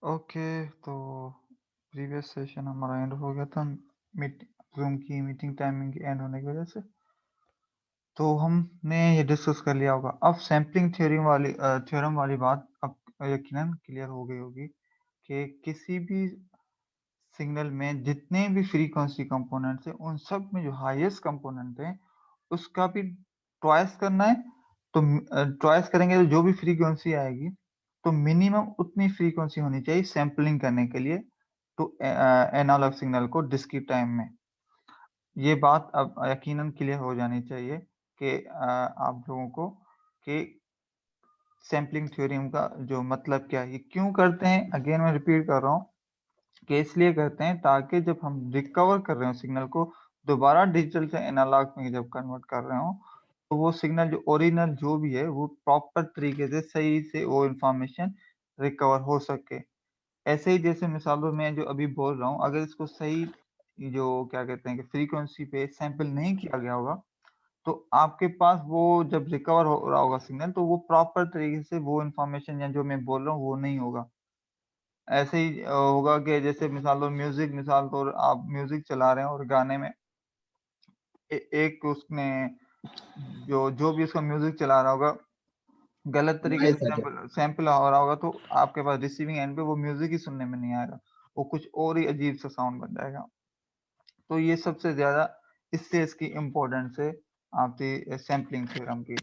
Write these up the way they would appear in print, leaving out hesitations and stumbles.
Okay, तो previous session हमारा and हो गया था जूम की मीटिंग टाइमिंग की एंड होने की वजह से। तो हमने ये डिस्कस कर लिया होगा। अब सैम्पलिंग थ्योरम वाली बात अब यकीनन क्लियर हो गई होगी कि किसी भी सिग्नल में जितने भी फ्रीक्वेंसी कंपोनेंट्स हैं उन सब में जो हाईएस्ट कंपोनेंट है उसका भी ट्वाइस करना है। तो ट्वाइस करेंगे तो जो भी फ्रीक्वेंसी आएगी तो मिनिमम उतनी फ्रीक्वेंसी होनी चाहिए सैम्पलिंग करने के लिए तो एनालॉग सिग्नल को डिस्क्रीट टाइम में। ये बात अब यकीनन क्लियर हो जानी चाहिए कि आप लोगों को कि सैम्पलिंग थ्योरम का जो मतलब क्या है, ये क्यों करते हैं। अगेन मैं रिपीट कर रहा हूँ कि इसलिए करते हैं ताकि जब हम रिकवर कर रहे हो सिग्नल को दोबारा डिजिटल से एनालॉग में जब कन्वर्ट कर रहे हो तो वो सिग्नल जो ओरिजिनल जो भी है वो प्रॉपर तरीके से सही से वो इंफॉर्मेशन रिकवर हो सके। ऐसे ही जैसे मिसालों में जो अभी बोल रहा हूँ, अगर इसको सही जो क्या कहते हैं कि फ्रीक्वेंसी पे सैंपल नहीं किया गया होगा तो आपके पास वो जब रिकवर हो रहा होगा सिग्नल तो वो प्रॉपर तरीके से वो इंफॉर्मेशन या जो मैं बोल रहा हूँ वो नहीं होगा। ऐसे ही होगा कि जैसे मिसाल तौर आप म्यूजिक चला रहे हैं और गाने में एक उसने जो जो भी उसका म्यूजिक चला रहा होगा गलत तरीके से नॉइस आ जाए। सैंपल हो रहा होगा तो आपके पास रिसीविंग एंड पे वो म्यूजिक ही सुनने में नहीं आएगा, वो कुछ और ही अजीब सा साउंड बन जाएगा। तो ये सबसे ज्यादा इससे इसकी इम्पोर्टेंस है आपकी सैम्पलिंग थ्योरम की।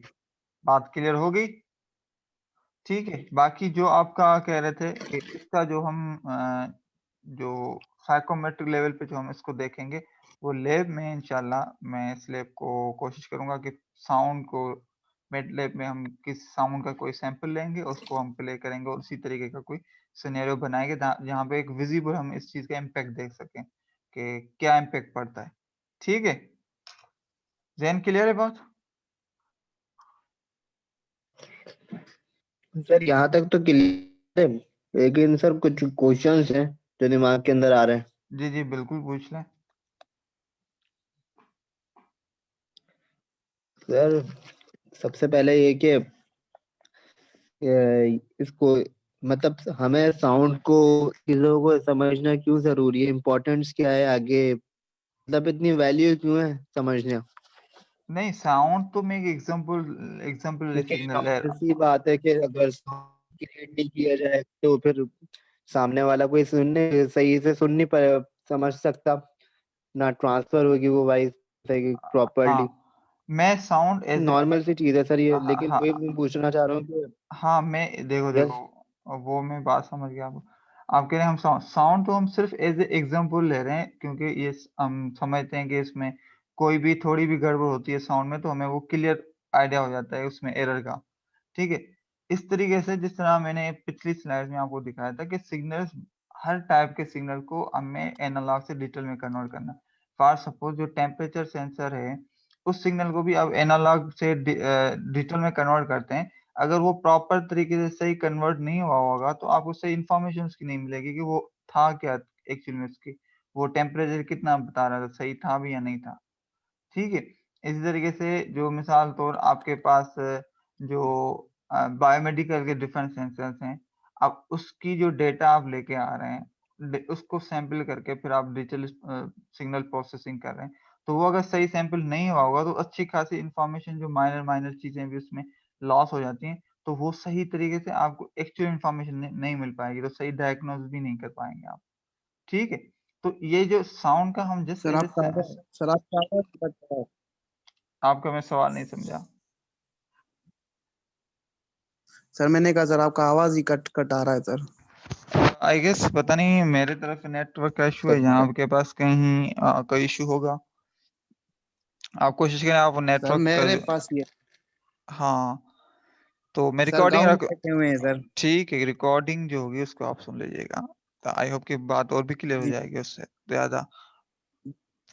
बात क्लियर हो गई? ठीक है, बाकी जो आपका कह रहे थे कि इसका जो हम जो साइकोमेट्रिक लेवल पे जो हम इसको देखेंगे वो लैब में इंशाल्लाह मैं इस लैब को कोशिश करूंगा कि साउंड को मेटलैब में हम किस साउंड का कोई सैंपल लेंगे उसको हम प्ले करेंगे और उसी तरीके का कोई सिनेरियो बनाएंगे जहाँ पे एक विजिबल हम इस चीज का इम्पैक्ट देख सकें कि क्या इम्पैक्ट पड़ता है। ठीक है, जैन क्लियर है बात? सर यहाँ तक तो क्लियर है, लेकिन सर कुछ क्वेश्चंस हैं जो दिमाग के अंदर आ रहे हैं। जी जी बिल्कुल पूछ लें। सर सबसे पहले ये कि इसको मतलब हमें साउंड को चीजों को समझना क्यों जरूरी है, इम्पोर्टेंस क्या है आगे, मतलब इतनी वैल्यू क्यों है समझना। नहीं, साउंड तो मैं एक एग्जांपल लेकिन सिग्नल है। obvious सी बात है कि अगर साउंड क्रिएट नहीं किया जाए तो फिर सामने वाला कोई सुनने सही से सुन नहीं पाए, समझ सकता, ना ट्रांसफर होगी वो वॉइस सही प्रॉपरली। हाँ, मैं साउंड एज नॉर्मल सी चीज है सर ये, लेकिन वही हाँ मैं पूछना चाह रहा हूँ कि हाँ मैं देखो यस। देखो वो मैं बात समझ गया। आप कह रहे हैं हम साउंड तो हम सिर्फ एज ए एग्जांपल ले रहे हैं क्योंकि ये हम समझते हैं कि इसमें कोई भी थोड़ी भी गड़बड़ होती है साउंड में तो हमें वो क्लियर आइडिया हो जाता है उसमें एरर का। ठीक है, इस तरीके से जिस तरह मैंने पिछली स्लाइड में आपको दिखाया था कि सिग्नल्स हर टाइप के सिग्नल को हमें एनालॉग से डिजिटल में कन्वर्ट करना। फॉर सपोज जो टेम्परेचर सेंसर है उस सिग्नल को भी अब एनालॉग से डिजिटल में कन्वर्ट करते हैं। अगर वो प्रॉपर तरीके से सही कन्वर्ट नहीं हुआ होगा तो आपको सही इंफॉर्मेशन उसकी नहीं मिलेगी कि वो था क्या एक्चुअल में उसकी वो टेम्परेचर कितना बता रहा था, सही था भी या नहीं था। ठीक है, इसी तरीके से जो मिसाल तौर आपके पास जो बायोमेडिकल के डिफरेंट सेंसर्स हैं, अब उसकी जो डेटा आप लेके आ रहे हैं उसको सैंपल करके फिर आप डिजिटल सिग्नल प्रोसेसिंग कर रहे हैं तो वो अगर सही सैंपल नहीं हुआ होगा तो अच्छी खासी इंफॉर्मेशन जो माइनर माइनर चीजें भी उसमें लॉस हो जाती हैं तो वो सही तरीके से आपको एक्चुअल इंफॉर्मेशन नहीं मिल पाएगी तो सही डायग्नोज भी नहीं कर पाएंगे आप। ठीक है, तो ये जो साउंड का हम जिस सर एज आप कहाँ पर, सर आप कहाँ पर बता रहे हैं? आपका मैं सवाल नहीं समझा। सर मैंने कहा सर आपका आवाज ही कट कट आ रहा है सर। आई गेस पता नहीं मेरे तरफ नेटवर्क का इशू है, सर यहाँ आपके पास कहीं कोई इशू होगा। आप कोशिश करें आप सर नेटवर्क मेरे पास ये, हाँ, तो मैं सर रिकॉर्डिंग गाँव में रख बैठे हुए हैं सर। ठीक है, रिकॉर्डिंग जो होगी उसको आप सुन लीजिएगा तो आई होप कि बात और भी क्लियर हो जी जाएगी उससे ज्यादा।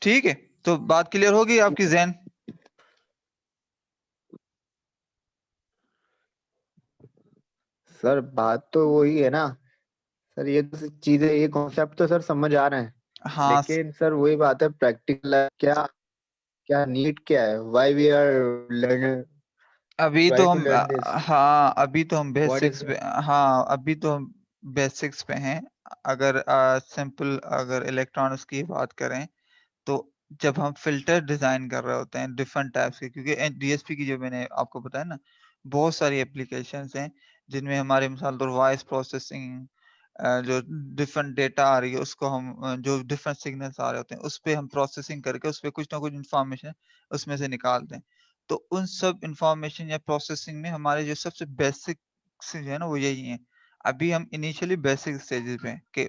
ठीक है, तो बात क्लियर होगी आपकी जैन? सर बात तो वही है ना सर, ये तो चीजें ये कॉन्सेप्ट तो सर समझ आ रहे हैं, हाँ लेकिन सर वही बात है प्रैक्टिकल क्या, क्या नीड क्या है, व्हाई वी आर लर्न, अभी तो ट्राई टू हम लर्न दिस, हाँ अभी तो हम व्हाट बेसिक्स इज। हाँ अभी तो हम बेसिक्स पे हैं। अगर सिंपल अगर इलेक्ट्रॉनिक्स की बात करें तो जब हम फ़िल्टर डिज़ाइन कर रहे होते हैं डिफरेंट टाइप्स के, क्योंकि डीएसपी की जो मैंने आपको बताया ना, बहुत सारी एप्लीकेशंस हैं जिनमें हमारे मिसाल तौर वॉइस प्रोसेसिंग, जो डिफरेंट डेटा आ रही है उसको हम जो डिफरेंट सिग्नल्स आ रहे होते हैं उस पे हम प्रोसेसिंग करके उस पे कुछ ना कुछ इन्फॉर्मेशन उसमें से निकालते हैं। तो उन सब इन्फॉर्मेशन या प्रोसेसिंग में हमारे जो सबसे बेसिक से जो है ना वो यही है। अभी हम इनिशियली बेसिक स्टेजेस पे हैं कि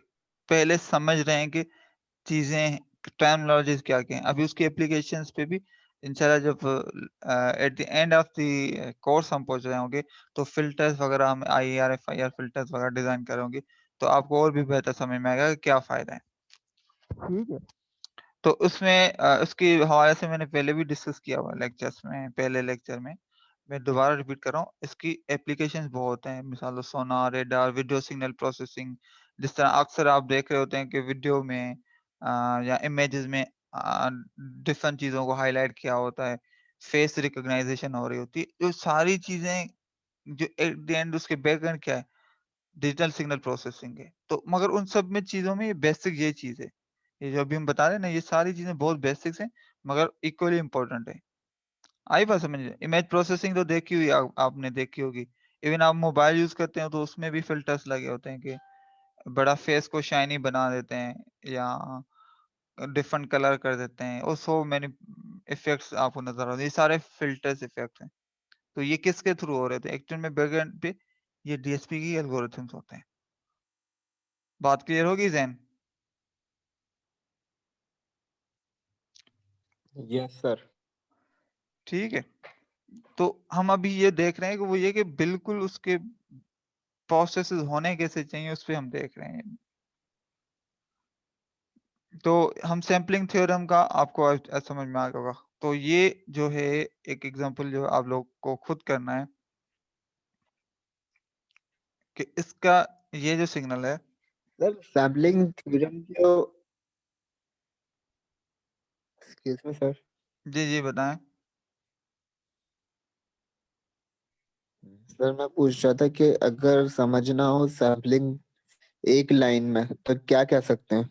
पहले समझ रहे हैं कि चीज़ें टर्मिनोलॉजीज़ क्या-क्या हैं। अभी उसकी एप्लीकेशंस पे भी इंशाल्लाह जब at the end of the course हम पहुँच रहे होंगे, तो फ़िल्टर्स वगैरह हम आईआर, एफआईआर फ़िल्टर्स वगैरह डिज़ाइन कर होंगे, तो आपको और भी बेहतर समझ में आएगा कि क्या फ़ायदा है। ठीक है? तो उसमें उसके हवाले से मैंने पहले भी डिस्कस किया हुआ है लेक्चर्स में, पहले लेक्चर में। मैं दोबारा रिपीट कर रहा हूँ, इसकी एप्लीकेशंस बहुत हैं, मिसाल सोनार, रेडार, वीडियो सिग्नल प्रोसेसिंग। जिस तरह अक्सर आप देख रहे होते हैं कि वीडियो में या इमेजेस में डिफरेंट चीज़ों को हाइलाइट किया होता है, फेस रिकॉग्नाइजेशन हो रही होती है। जो सारी चीज़ें जो एट द एंड उसके बैकएंड क्या है? डिजिटल सिग्नल प्रोसेसिंग है। तो मगर उन सब में चीज़ों में बेसिक ये चीज़ है। ये जो अभी हम बता रहे हैं ना, ये सारी चीज़ें बहुत बेसिक्स हैं, मगर इक्वली इम्पोर्टेंट है। आई बात समझ में? इमेज प्रोसेसिंग तो देखी हुई आपने देखी होगी। इवन आप मोबाइल यूज़ करते हो तो उसमें भी फ़िल्टर्स लगे होते हैं कि बड़ा फेस को शाइनी बना देते हैं या डिफरेंट कलर कर देते हैं और सो मैनी इफ़ेक्ट्स आपको नज़र आते हैं। ये सारे फ़िल्टर्स इफ़ेक्ट्स हैं। तो ये किसके थ्रू हो रहे थे? एक्चुअल में बैकएंड पे ये डीएसपी की एल्गोरिथम्स होते हैं। बात क्लियर होगी ज़ैन? Yes sir. ठीक है। तो हम अभी ये देख रहे हैं कि वो ये कि बिल्कुल उसके प्रोसेसेस होने कैसे चाहिए उस पे हम देख रहे हैं। तो हम सैंपलिंग थ्योरम का आपको आज समझ में आ गया होगा। तो ये जो है एक एग्जांपल जो आप लोग को खुद करना है कि इसका ये जो सिग्नल है सर सैम्पलिंग थ्योरम जो एक्सक्यूज मी सर। जी बताएं। सर मैं पूछ रहा था कि अगर समझना हो सैम्पलिंग एक लाइन में तो क्या कह सकते हैं?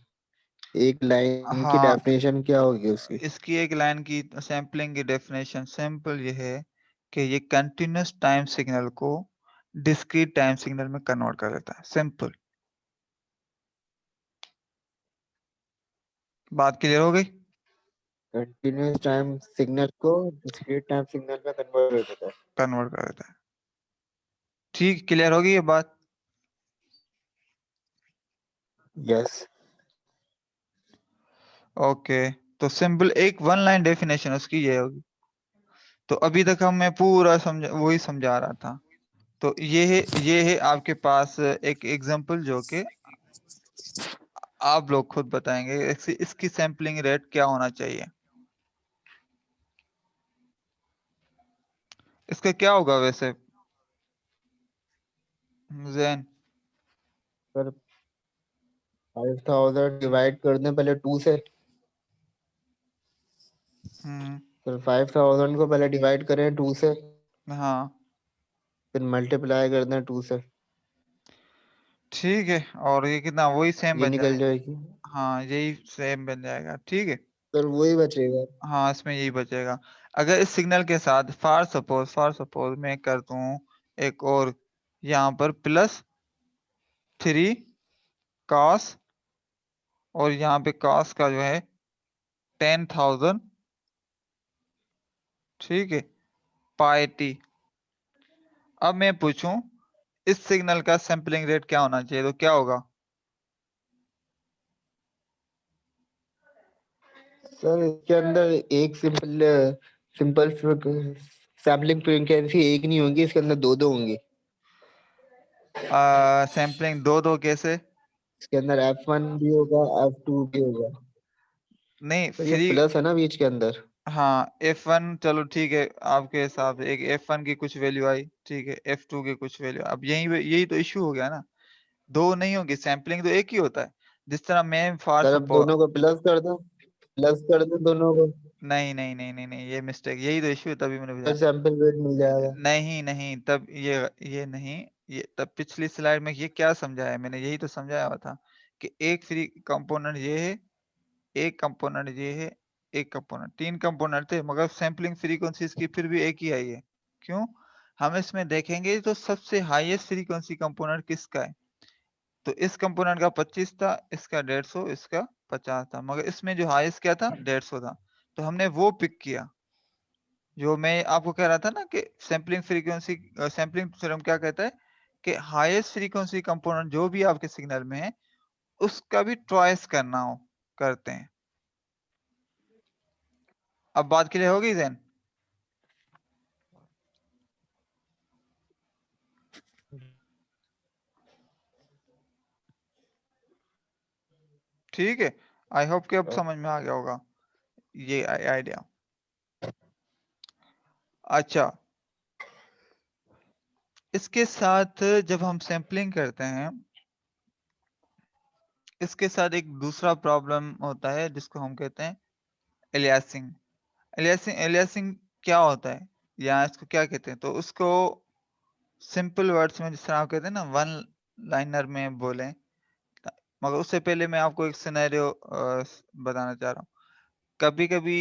एक लाइन की हाँ, डेफिनेशन क्या होगी उसकी? इसकी एक लाइन की सैंपलिंग की डेफिनेशन सिंपल ये है कि ये कंटिन्यूअस टाइम सिग्नल को डिस्क्रीट टाइम सिग्नल में कन्वर्ट कर देता है। सिंपल। बात क्लियर हो गई? कंटिन्यूअस टाइम सिग्नल को डिस्क्रीट टाइम सिग्नल में कन्वर्ट कर देता है। कन्वर्ट कर देता है। ठीक, क्लियर होगी ये बात? यस। ओके। तो सिंपल एक वन लाइन डेफिनेशन उसकी ये होगी। तो अभी तक हम मैं पूरा वही समझा रहा था। तो ये है आपके पास एक एग्जांपल जो कि आप लोग खुद बताएंगे इसकी सैंपलिंग रेट क्या होना चाहिए। इसका क्या होगा वैसे जैन? सर 5000 डिवाइड कर दें पहले 2 से। हम्म। सर 5000 को पहले डिवाइड करें 2 से, हाँ फिर मल्टीप्लाई कर दें 2 से, ठीक है। और ये कितना वही सेम ये बन निकल जाएगा। जाएगी। हाँ यही सेम बन जाएगा। ठीक है। सर वही बचेगा। हाँ इसमें यही बचेगा। अगर इस सिग्नल के साथ फॉर सपोज मैं कर दूं एक और यहाँ पर +3 cos और यहाँ पे cos का जो है 10,000, ठीक है, पाई टी। अब मैं पूछूं इस सिग्नल का सैंपलिंग रेट क्या होना चाहिए, तो क्या होगा? सर इसके अंदर एक सिंपल सैम्पलिंग फ्रीक्वेंसी एक नहीं होगी, इसके अंदर दो दो होंगी। सैंपलिंग दो कैसे? इसके अंदर F1 भी होगा, F2 भी होगा। नहीं सर ये फ्री। प्लस है ना बीच के अंदर। हाँ F1 चलो ठीक है, आपके हिसाब से एक F1 की कुछ वैल्यू आई, ठीक है, F2 की कुछ वैल्यू। अब यही तो इश्यू हो गया ना, दो नहीं होगी, सैंपलिंग तो एक ही होता है। जिस तरह मैं फॉर सर अब सपोज दोनों को प्लस कर दो दोनों को। नहीं ये मिस्टेक, यही तो इश्यू है, तभी मैंने सर बताया। सैंपल रेट मिल जाएगा। नहीं तब ये नहीं, ये तब पिछली स्लाइड में ये क्या समझाया मैंने, यही तो समझाया हुआ था कि एक फ्री कंपोनेंट ये है, एक कंपोनेंट ये है, एक कंपोनेंट, 3 कंपोनेंट थे मगर सैंपलिंग फ्रीक्वेंसी इसकी फिर भी एक ही आई है। क्यों? हम इसमें देखेंगे तो सबसे हाईएस्ट फ्रीक्वेंसी कंपोनेंट किसका है, तो इस कंपोनेंट का 25 था, इसका 150, इसका 50 था, मगर इसमें जो हाईएस्ट क्या था 150 था, तो हमने वो पिक किया। जो मैं आपको कह रहा था ना कि सैंपलिंग फ्रीक्वेंसी, सैंपलिंग थ्योरम क्या कहता है कि हाईएस्ट फ्रीक्वेंसी कंपोनेंट जो भी आपके सिग्नल में है उसका भी ट्वाइस करना हो करते हैं। अब बात क्लियर होगी जैन? ठीक है, आई होप कि अब समझ में आ गया होगा ये आइडिया। अच्छा, इसके साथ जब हम सैंपलिंग करते हैं, इसके साथ एक दूसरा प्रॉब्लम होता है जिसको हम कहते हैं एलियासिंग। एलियासिंग क्या होता है या इसको क्या कहते हैं, तो उसको सिंपल वर्ड्स में जिस तरह आप कहते हैं ना वन लाइनर में बोले, मगर उससे पहले मैं आपको एक सिनेरियो बताना चाह रहा हूँ। कभी कभी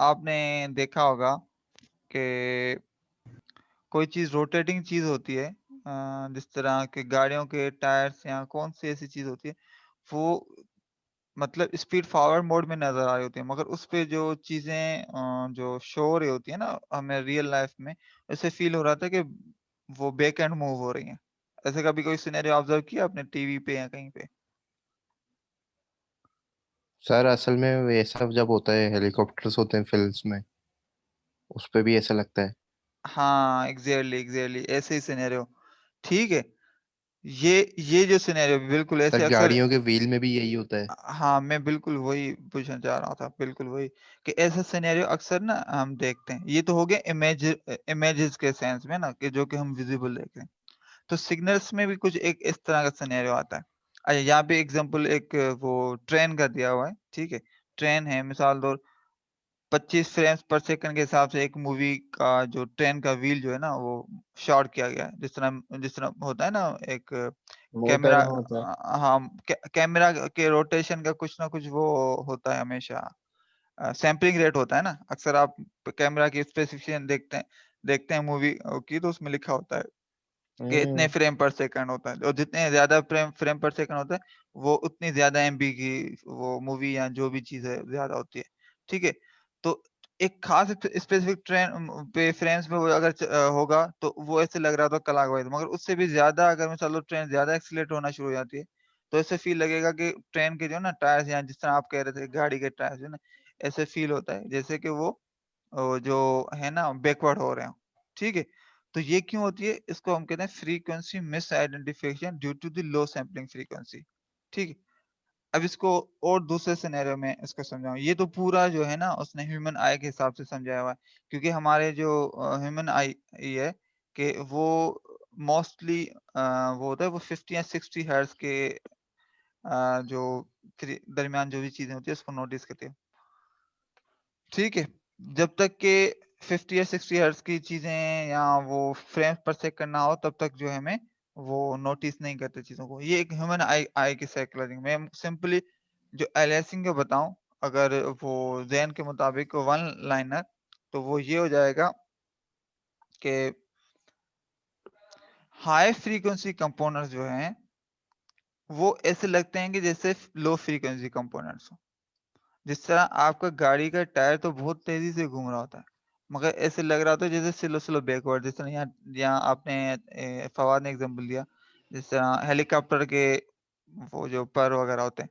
आपने देखा होगा कि कोई चीज रोटेटिंग चीज होती है, जिस तरह के गाड़ियों के टायर्स या कौन सी ऐसी चीज होती है, वो मतलब स्पीड फॉरवर्ड मोड में नजर आ रही होती है, मगर उस पे जो चीजें जो शो हो रही होती है ना हमें रियल लाइफ में, ऐसे फील हो रहा था कि वो बैक एंड मूव हो रही है। ऐसे कभी कोई सिनेरियो ऑब्जर्व किया आपने टीवी पे या कहीं पे? सर असल में ये सब जब होता है हेलीकॉप्टर्स होते हैं फिल्म्स में, उस पे भी ऐसा लगता है। हाँ एग्जैक्टली ऐसे ही सिनेरियो। ठीक है, ये जो सिनेरियो बिल्कुल सर ऐसे अक्सर, गाड़ियों के व्हील में भी यही होता है। हाँ मैं बिल्कुल वही पूछना चाह रहा था, बिल्कुल वही कि ऐसा सिनेरियो अक्सर ना हम देखते हैं। ये तो हो गया इमेजेस के सेंस में ना कि जो कि हम विजिबल देख रहे हैं, तो सिग्नल्स में भी कुछ एक इस तरह का सिनेरियो आता है। अच्छा, यहाँ पे एग्जांपल एक वो ट्रेन का दिया हुआ है। ठीक है, ट्रेन है मिसाल दो 25 फ्रेम्स पर सेकंड के हिसाब से एक मूवी का जो ट्रेन का व्हील जो है ना वो शॉट किया गया है, जिस तरह होता है ना एक मोटर कैमरा, में होता है। हाँ कैमरा के रोटेशन का कुछ ना कुछ वो होता है हमेशा, सैम्पलिंग रेट होता है ना। अक्सर आप कैमरा की स्पेसिफिकेशन देखते हैं मूवी की, तो उसमें लिखा होता है कि इतने फ्रेम पर सेकंड होता है, और जितने ज्यादा फ्रेम पर सेकंड होता है वो उतनी ज्यादा एमबी की वो मूवी या जो भी चीज है ज्यादा होती है। ठीक है, तो एक खास स्पेसिफिक ट्रेन पे फ्रेम्स में वो अगर होगा तो वो ऐसे लग रहा था कलाक वाइज, मगर उससे भी ज्यादा अगर मैं चलो ट्रेन ज्यादा एक्सीलरेट होना शुरू हो जाती है तो ऐसे फील लगेगा कि ट्रेन के जो ना टायर्स, या जिस तरह आप कह रहे थे गाड़ी के टायर्स जो ना, ऐसे फील होता है जैसे कि वो जो है ना बैकवर्ड हो रहे हो। ठीक है, तो ये क्यों होती है, इसको हम कहते हैं frequency miss identification due to the low sampling frequency. ठीक है, अब इसको और दूसरे सिनेरियो में इसको समझाऊं। ये तो पूरा जो है ना उसने ह्यूमन आई के हिसाब से समझाया हुआ है, क्योंकि हमारे जो ह्यूमन आई है कि वो मोस्टली वो होता है वो 50 या 60 हर्ट्ज के जो दरमियान जो भी चीजें होती है उसको नोटिस करती है। ठीक है, जब तक के 50 या 60 हर्ट्ज की चीजें या वो फ्रेम पर सेकंड ना हो तब तक जो है हमें वो नोटिस नहीं करते चीजों को। ये एक ह्यूमन आई आई की साइकोलॉजी में सिंपली जो एलियासिंग को बताऊं, अगर वो जैन के मुताबिक वन लाइनर, तो वो ये हो जाएगा कि हाई फ्रीक्वेंसी कंपोनेंट्स जो हैं वो ऐसे लगते हैं कि जैसे लो फ्रीक्वेंसी कंपोनेंट्स। जिस तरह आपका गाड़ी का टायर तो बहुत तेजी से घूम रहा होता है, मगर ऐसे लग रहा होता है जैसे स्लो स्लो बैकवर्ड। जिस तरह यहाँ यहाँ आपने फवाद ने एग्जांपल दिया, जिस तरह हेलीकॉप्टर के वो जो पर वगैरह होते हैं।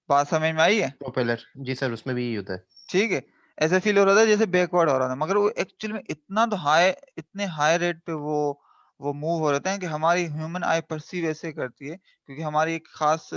बात समझ में आई है? प्रोपेलर जी सर, उसमें भी यही होता है। ठीक है, ऐसे फील हो रहा था जैसे बैकवर्ड हो रहा था, मगर वो एक्चुअल में इतना तो इतने हाई रेट पे वो मूव हो रहे हैं कि हमारी ह्यूमन आई परसीव ऐसे करती है, क्योंकि हमारी एक खास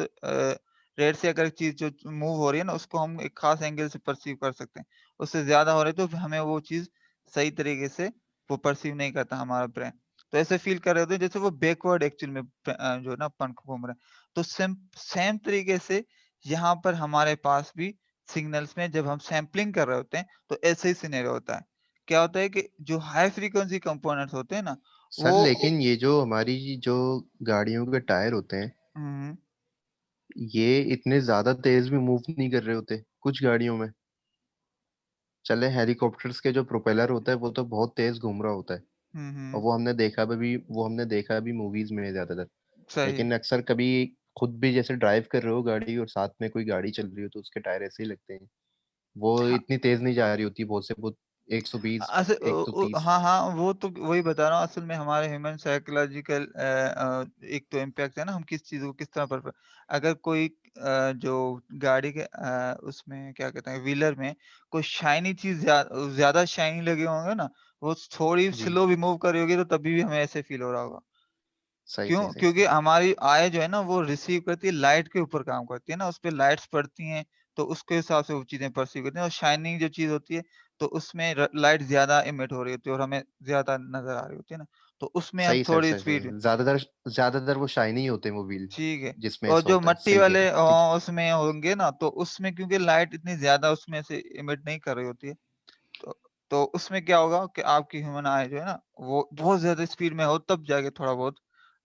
रेट से अगर चीज जो मूव हो रही है ना उसको हम एक खास एंगल से परसीव कर सकते हैं। उससे ज्यादा हो रही है तो फिर हमें वो चीज सही तरीके से वो परसीव नहीं करता हमारा ब्रेन। तो ऐसे फील कर रहे होते हैं जैसे वो बैकवर्ड एक्चुअल में जो है ना पंख घूम रहे हैं। तो सेम सेम तरीके से यहाँ पर हमारे पास भी सिग्नल्स में जब हम सैम्पलिंग कर रहे होते हैं तो ऐसे ही सिनेरियो होता है। क्या होता है कि जो हाई फ्रीक्वेंसी कंपोनेंट्स होते हैं ना सर वो लेकिन ये जो हमारी जो गाड़ियों के टायर होते हैं हम्म, ये इतने ज्यादा तेज भी मूव नहीं कर रहे होते कुछ गाड़ियों में। चले हेलीकॉप्टर्स के जो प्रोपेलर होता है वो तो बहुत तेज घूम रहा होता है और हम्म, वो हमने देखा भी मूवीज में ज्यादातर। सही है। लेकिन अक्सर कभी खुद भी जैसे ड्राइव कर रहे हो गाड़ी और साथ में कोई गाड़ी चल रही हो तो उसके टायर ऐसे ही लगते हैं। वो हाँ, इतनी तेज नहीं जा रही होती बहुत से बहुत 120 130। हाँ हाँ, वो तो वही बता रहा हूँ, असल में हमारे ह्यूमन साइकोलॉजिकल एक तो इम्पैक्ट है ना, हम किस चीज को किस तरह पर अगर कोई जो गाड़ी के उसमें क्या कहते हैं व्हीलर में कोई शाइनी चीज ज्यादा शाइनी लगे होंगे ना, वो थोड़ी जी स्लो भी मूव कर रही होगी तो तभी भी हमें ऐसे फील हो रहा होगा। सही क्यों? सही सही क्योंकि सही। हमारी आय जो है ना वो रिसीव करती है, लाइट के ऊपर काम करती है ना, उस पे लाइट्स पड़ती हैं, तो उसके हिसाब से वो चीजें परसीव करती हैं। और शाइनिंग जो चीज होती है तो उसमें लाइट ज्यादा इमिट हो रही होती है और हमें ज्यादा नजर आ रही होती है ना, तो उसमें हम सही सर थोड़ी सही स्पीड। सही ज्यादातर ज्यादातर वो शाइनी ही होते हैं वो व्हील ठीक है। जिसमें और ऐसा जो होता है। मट्टी सही कह वाले रहे हो ठीक। उसमें होंगे ना, तो उसमें क्योंकि लाइट इतनी ज्यादा उसमें से इमिट नहीं कर रही होती है, तो तो उसमें क्या होगा कि आपकी ह्यूमन आई जो है ना वो बहुत ज्यादा स्पीड में हो तब जाके थोड़ा बहुत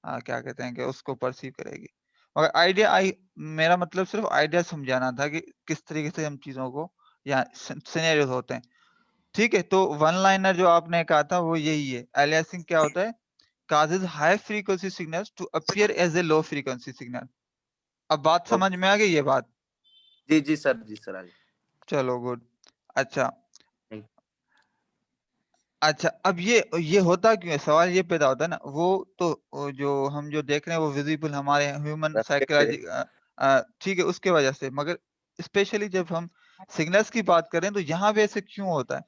क्या कहते हैं कि उसको परसीव करेगी। मगर आइडिया आई मेरा मतलब सिर्फ आइडिया समझाना था कि किस तरीके से हम चीजों को या सिनेरियोस होते हैं। ठीक है, तो वन लाइनर जो आपने कहा था वो यही है, अलियासिंग क्या होता है, causes high frequency signals to appear as a low frequency signal। अब बात समझ में आ गई ये बात? जी सर, जी सर, आगे। चलो गुड। अच्छा, Thank अच्छा, अब ये होता क्यों है? सवाल ये पैदा होता है ना, वो जो हम जो देख रहे हैं वो विजिबल हमारे ह्यूमन you. साइकोलॉजी ठीक है उसके वजह से, मगर स्पेशली जब हम सिग्नल्स की बात करें तो यहाँ पे ऐसे क्यों होता है?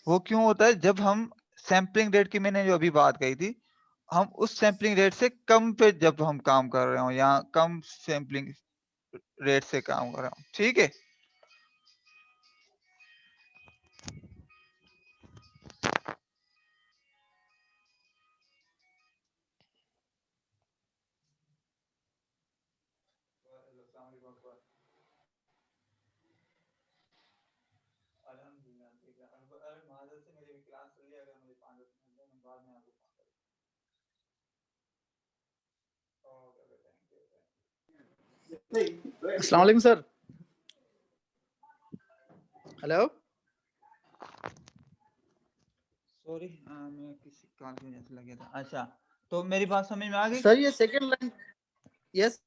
वो क्यों होता है जब हम सैम्पलिंग रेट की मैंने जो अभी बात कही थी, हम उस सैम्पलिंग रेट से कम पे जब हम काम कर रहे हो या कम सैम्पलिंग रेट से काम कर रहे हो, ठीक है। अल्हम्दुलिल्लाह ठीक है। अरे माजरत से मेरी भी क्लास चल रही है, अगर मुझे 5 10 मिनट दें मैं बाद में आपको फोन करूँ। Okay, thank you. अस्सलाम वालेकुम सर। हेलो। सॉरी, मैं किसी कॉल की वजह से लग गया था। अच्छा, तो मेरी बात समझ में आ गई? सर ये second line. Yes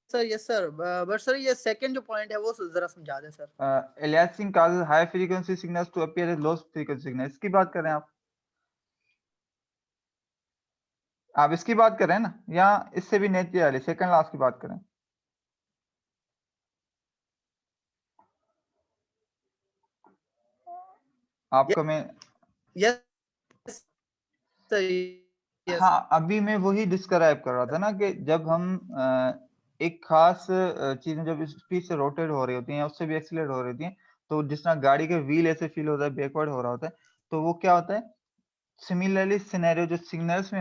sir but sir ये सेकंड जो पॉइंट है वो जरा समझा दें sir. aliasing causes high frequency signals to appear as low frequency signals, इसकी बात कर रहे हैं आप इसकी बात कर रहे हैं ना, या इससे भी नीचे वाली सेकंड लास्ट की बात करें? आपका मैं यस सर यस। हाँ, अभी मैं वही डिस्क्राइब कर रहा था ना कि जब हम एक खास चीजें जब स्पीड से रोटेट हो रही होती हैं या उससे भी एक्सीलरेट हो रही होती हैं, तो जिस तरह गाड़ी के व्हील ऐसे फील होता है, बैकवर्ड हो रहा होता है, तो वो क्या होता है, सिमिलरली सिनेरियो जो सिग्नल्स में